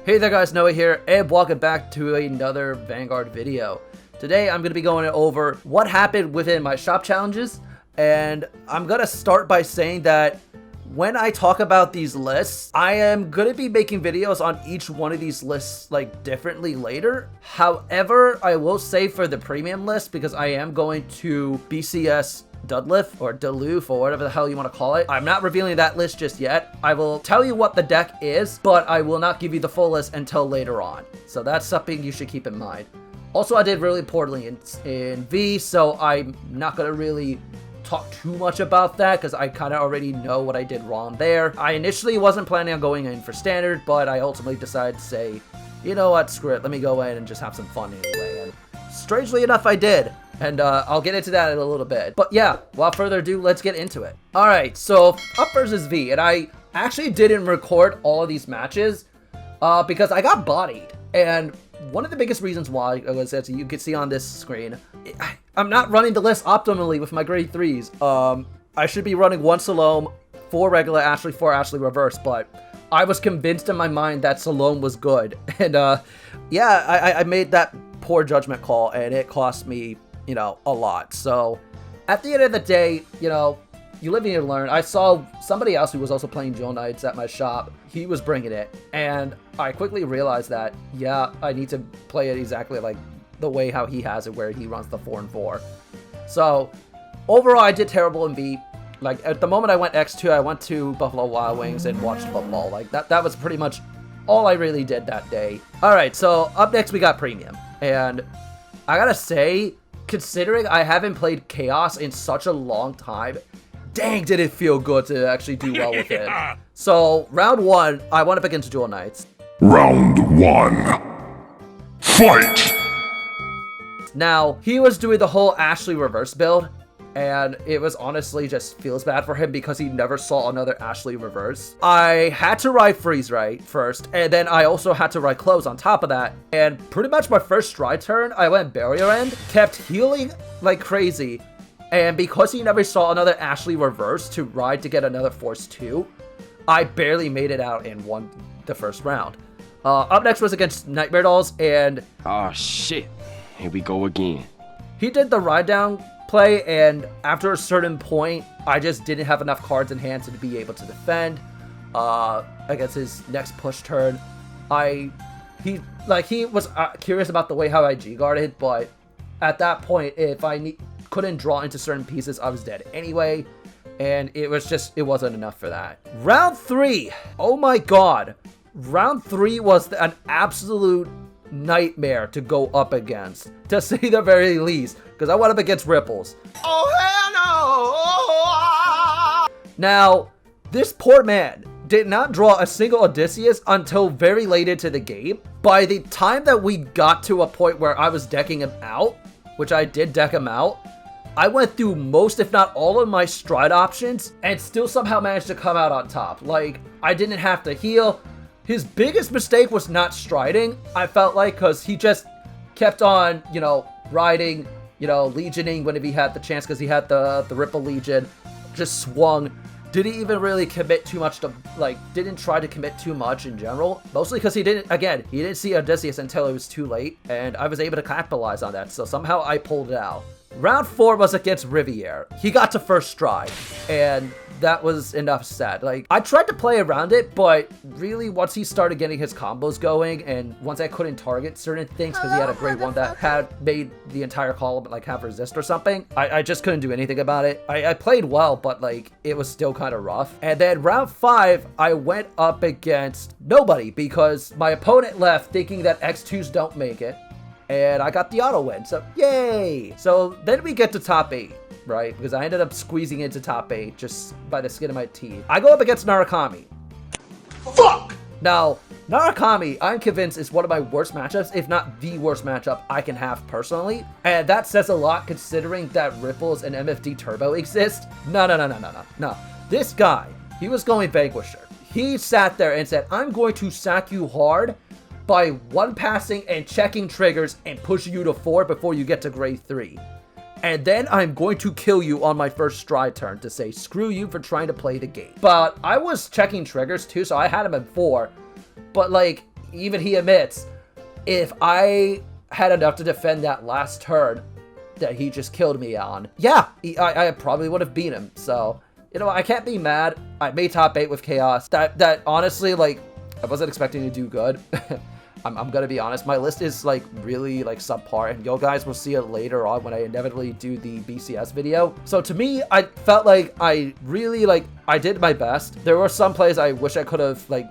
Hey there guys, Noah here, and welcome back to another Vanguard video. Today I'm going to be going over what happened within my shop challenges, and I'm going to start by saying that when I talk about these lists, I am going to be making videos on each one of these lists like differently later. However, I will say for the premium list, because I am going to BCS Duluth or Duluth or whatever the hell you want to call it. I'm not revealing that list just yet. I will tell you what the deck is, but I will not give you the full list until later on. So that's something you should keep in mind. Also, I did really poorly in V, so I'm not going to really talk too much about that because I kind of already know what I did wrong there. I initially wasn't planning on going in for standard, but I ultimately decided to say, you know what, screw it, let me go in and just have some fun anyway. And strangely enough, I did. And I'll get into that in a little bit. But yeah, without further ado, let's get into it. Alright, so up versus V. And I actually didn't record all of these matches because I got bodied. And one of the biggest reasons why was, as you can see on this screen, I'm not running the list optimally with my grade 3s. I should be running 1 Salome, 4 regular Ashley, 4 Ashley reverse, but I was convinced in my mind that Salome was good. And yeah, I made that poor judgment call and it cost me, you know, a lot. So at the end of the day, you know, you live and you learn. I saw somebody else who was also playing Dual Knights at my shop. He was bringing it, and I quickly realized that, yeah, I need to play it exactly like the way how he has it, where he runs the 4 and 4. So overall, I did terrible in V. Like at the moment I went X2, I went to Buffalo Wild Wings and watched football. Like that was pretty much all I really did that day. All right, so up next we got Premium, and I gotta say, considering I haven't played Chaos in such a long time, dang, did it feel good to actually do well with it. So, round 1, I went up against Dual Knights. Round 1. Fight! Now, he was doing the whole Ashley reverse build, and it was honestly just feels bad for him because he never saw another Ashley reverse. I had to ride Freeze Right first, and then I also had to ride Close on top of that. And pretty much my first stride turn, I went Barrier End, kept healing like crazy. And because he never saw another Ashley reverse to ride to get another Force 2, I barely made it out and won the first round. Up next was against Nightmare Dolls, and oh shit, here we go again. He did the ride down play, and after a certain point, I just didn't have enough cards in hand to be able to defend against his next push turn. He was curious about the way how I G-guarded, but at that point, if I couldn't draw into certain pieces, I was dead anyway, and it wasn't enough for that. Round 3, oh my god, round 3 was an absolute nightmare to go up against, to say the very least, because I went up against Ripples. Oh hell no! Now, this poor man did not draw a single Odysseus until very late into the game. By the time that we got to a point where I was decking him out, which I did deck him out, I went through most, if not all, of my stride options and still somehow managed to come out on top. Like, I didn't have to heal. His biggest mistake was not striding, I felt like, because he just kept on, you know, riding, you know, legioning whenever he had the chance, because he had the Ripple Legion, just swung. Didn't even really commit too much to, like, didn't try to commit too much in general. Mostly because he didn't see Odysseus until it was too late, and I was able to capitalize on that, so somehow I pulled it out. Round 4 was against Riviere. He got to first stride, and that was enough said. Like, I tried to play around it, but really once he started getting his combos going, and once I couldn't target certain things because he had a great one that had made the entire column like have resist or something, I just couldn't do anything about it. I played well, but like it was still kind of rough. And then round 5, I went up against nobody because my opponent left thinking that X2s don't make it. And I got the auto win, so yay! So then we get to top 8, right? Because I ended up squeezing into top 8 just by the skin of my teeth. I go up against Narukami. Fuck! Now, Narukami, I'm convinced, is one of my worst matchups, if not the worst matchup I can have personally. And that says a lot considering that Ripples and MFD Turbo exist. No. This guy, he was going Vanquisher. He sat there and said, I'm going to sack you hard by one passing and checking triggers and pushing you to 4 before you get to grade 3. And then I'm going to kill you on my first stride turn to say, screw you for trying to play the game. But I was checking triggers too, so I had him at 4. But like, even he admits, if I had enough to defend that last turn that he just killed me on, yeah, I probably would have beat him. So, you know, I can't be mad. I made top 8 with Chaos. That honestly, like, I wasn't expecting to do good. I'm gonna be honest, my list is like really like subpar, and you guys will see it later on when I inevitably do the BCS video. So to me, I felt like I really I did my best. There were some plays I wish I could have like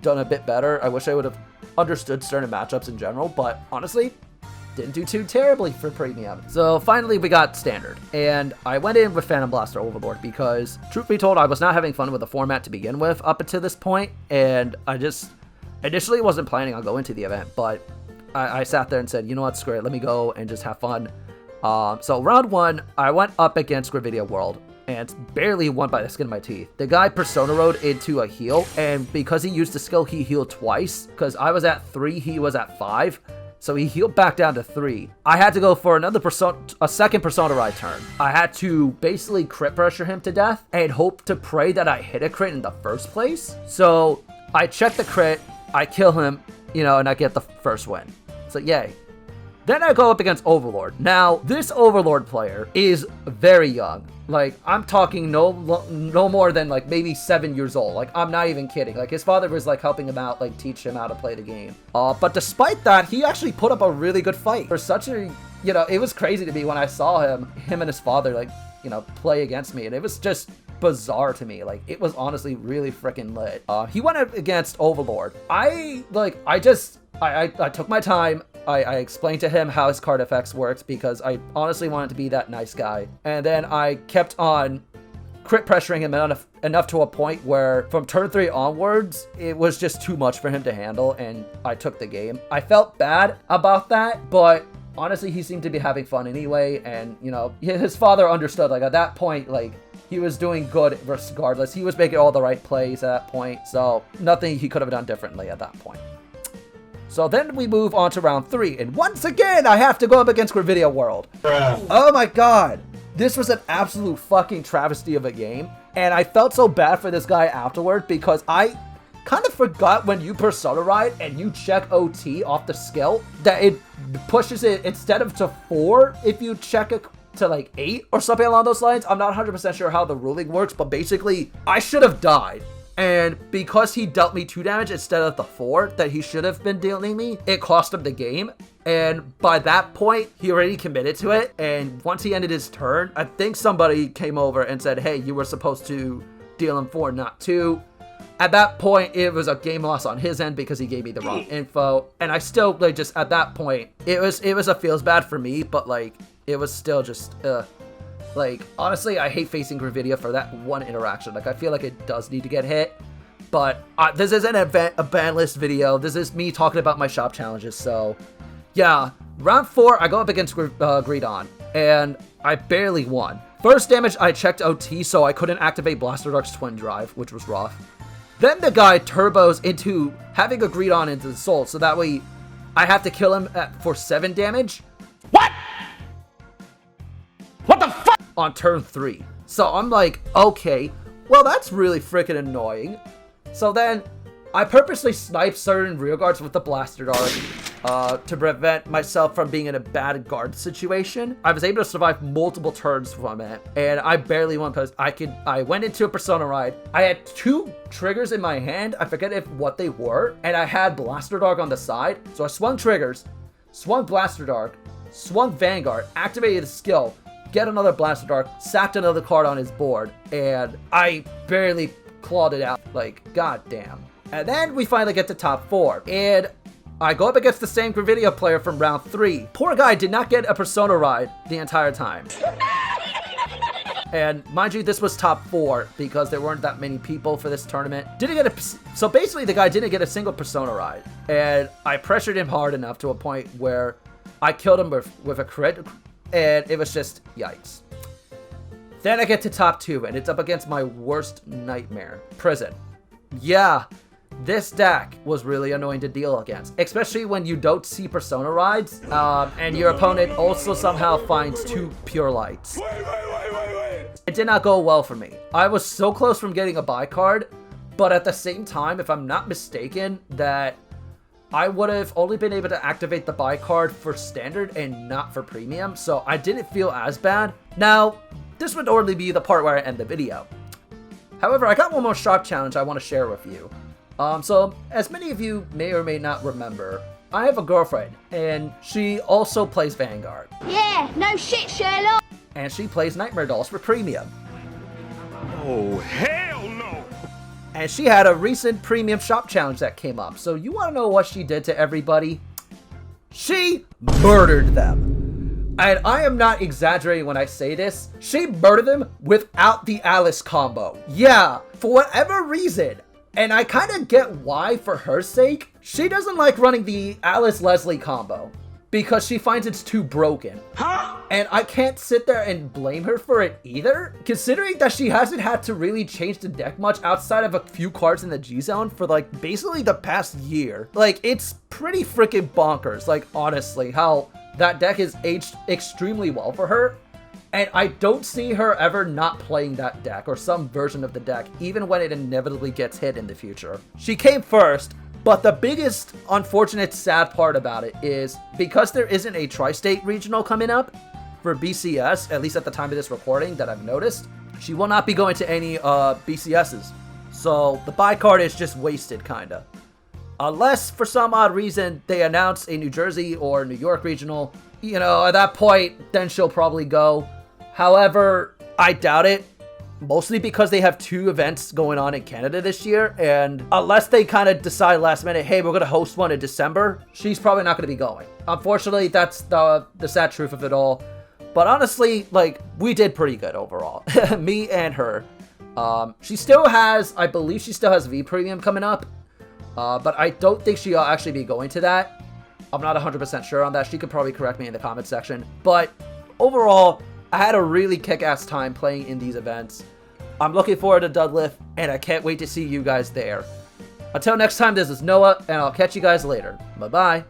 done a bit better. I wish I would have understood certain matchups in general, but honestly, didn't do too terribly for premium. So finally we got standard, and I went in with Phantom Blaster Overlord because, truth be told, I was not having fun with the format to begin with up until this point, and I just initially wasn't planning on going to the event, but I sat there and said, you know what, screw it, let me go and just have fun. So round 1, I went up against Gravidia World, and barely won by the skin of my teeth. The guy Persona Road into a heal, and because he used the skill, he healed twice. Because I was at 3, he was at 5. So he healed back down to 3. I had to go for a second Persona Ride turn. I had to basically crit pressure him to death and hope to pray that I hit a crit in the first place. So I check the crit, I kill him, you know, and I get the first win. So yay. Then I go up against Overlord. Now, this Overlord player is very young. Like, I'm talking no more than like maybe 7 years old. Like, I'm not even kidding. Like, his father was like helping him out, like teach him how to play the game. But despite that, he actually put up a really good fight. For such a, you know, it was crazy to me when I saw him and his father, like, you know, play against me. And it was just bizarre to me. Like, it was honestly really freaking lit. He went up against Overlord. I took my time. I explained to him how his card effects worked because I honestly wanted to be that nice guy. And then I kept on crit pressuring him enough to a point where from turn 3 onwards, it was just too much for him to handle, and I took the game. I felt bad about that, but honestly, he seemed to be having fun anyway, and, you know, his father understood. Like, at that point, like, he was doing good regardless. He was making all the right plays at that point, so nothing he could have done differently at that point. So then we move on to round 3, and once again, I have to go up against Gravidia World. Oh my god. This was an absolute fucking travesty of a game, and I felt so bad for this guy afterward because I kind of forgot when you Persona Ride and you check OT off the skill that it pushes it instead of to 4 if you check it to like 8 or something along those lines. I'm not 100% sure how the ruling works, but basically I should have died. And because he dealt me 2 damage instead of the 4 that he should have been dealing me, it cost him the game. And by that point, he already committed to it. And once he ended his turn, I think somebody came over and said, hey, you were supposed to deal him 4, not 2. At that point, it was a game loss on his end because he gave me the wrong info. And I still, like, just at that point, it was a feels bad for me, but like, it was still just, like, honestly, I hate facing Gravidia for that one interaction. Like, I feel like it does need to get hit. But this isn't a ban list video. This is me talking about my shop challenges. So, yeah. Round 4, I go up against Greedon, and I barely won. First damage, I checked OT, so I couldn't activate Blaster Dark's Twin Drive, which was rough. Then the guy turbos into having a Greedon into the soul, so that way I have to kill him for 7 damage. What? What the fuck? On turn 3. So I'm like, okay, well, that's really freaking annoying. So then I purposely sniped certain rear guards with the Blaster Dart to prevent myself from being in a bad guard situation. I was able to survive multiple turns from it, and I barely won because I went into a Persona Ride. I had 2 triggers in my hand. I forget what they were, and I had Blaster Dark on the side. So I swung triggers, swung Blaster Dark, swung Vanguard, activated the skill, get another Blaster Dark, sacked another card on his board, and I barely clawed it out. Like, goddamn. And then we finally get to top 4, and I go up against the same Gravidia player from round 3. Poor guy did not get a Persona Ride the entire time. And mind you, this was top 4 because there weren't that many people for this tournament. So basically the guy didn't get a single Persona Ride, and I pressured him hard enough to a point where I killed him with a crit, and it was just yikes. Then I get to top 2, and it's up against my worst nightmare, Prison. Yeah, this deck was really annoying to deal against, especially when you don't see Persona Rides, and your opponent also somehow finds 2 Pure Lights. It did not go well for me. I was so close from getting a buy card, but at the same time, if I'm not mistaken, that I would have only been able to activate the buy card for standard and not for premium, so I didn't feel as bad. Now, this would normally be the part where I end the video. However, I got one more shop challenge I want to share with you. So, as many of you may or may not remember, I have a girlfriend, and she also plays Vanguard. Yeah, no shit, Sherlock. And she plays Nightmare Dolls for premium. Oh, hell no! And she had a recent premium shop challenge that came up. So you want to know what she did to everybody? She murdered them. And I am not exaggerating when I say this. She murdered them without the Alice combo. Yeah, for whatever reason. And I kind of get why for her sake. She doesn't like running the Alice-Leslie combo because she finds it's too broken. Huh? And I can't sit there and blame her for it either, considering that she hasn't had to really change the deck much outside of a few cards in the G-Zone for like basically the past year. Like, it's pretty freaking bonkers, like honestly, how that deck has aged extremely well for her. And I don't see her ever not playing that deck or some version of the deck, even when it inevitably gets hit in the future. She came first, but the biggest unfortunate sad part about it is because there isn't a tri-state regional coming up for BCS, at least at the time of this recording that I've noticed, she will not be going to any BCSs. So the buy card is just wasted, kinda. Unless for some odd reason they announce a New Jersey or New York regional, you know, at that point, then she'll probably go. However, I doubt it, mostly because they have 2 events going on in Canada this year, and unless they kind of decide last minute, hey, we're going to host one in December, she's probably not going to be going. Unfortunately, that's the sad truth of it all. But honestly, like, we did pretty good overall. Me and her. She still has, I believe she still has V Premium coming up, but I don't think she'll actually be going to that. I'm not 100% sure on that. She could probably correct me in the comment section. But overall, I had a really kick-ass time playing in these events. I'm looking forward to Duluth, and I can't wait to see you guys there. Until next time, this is Noah, and I'll catch you guys later. Bye-bye.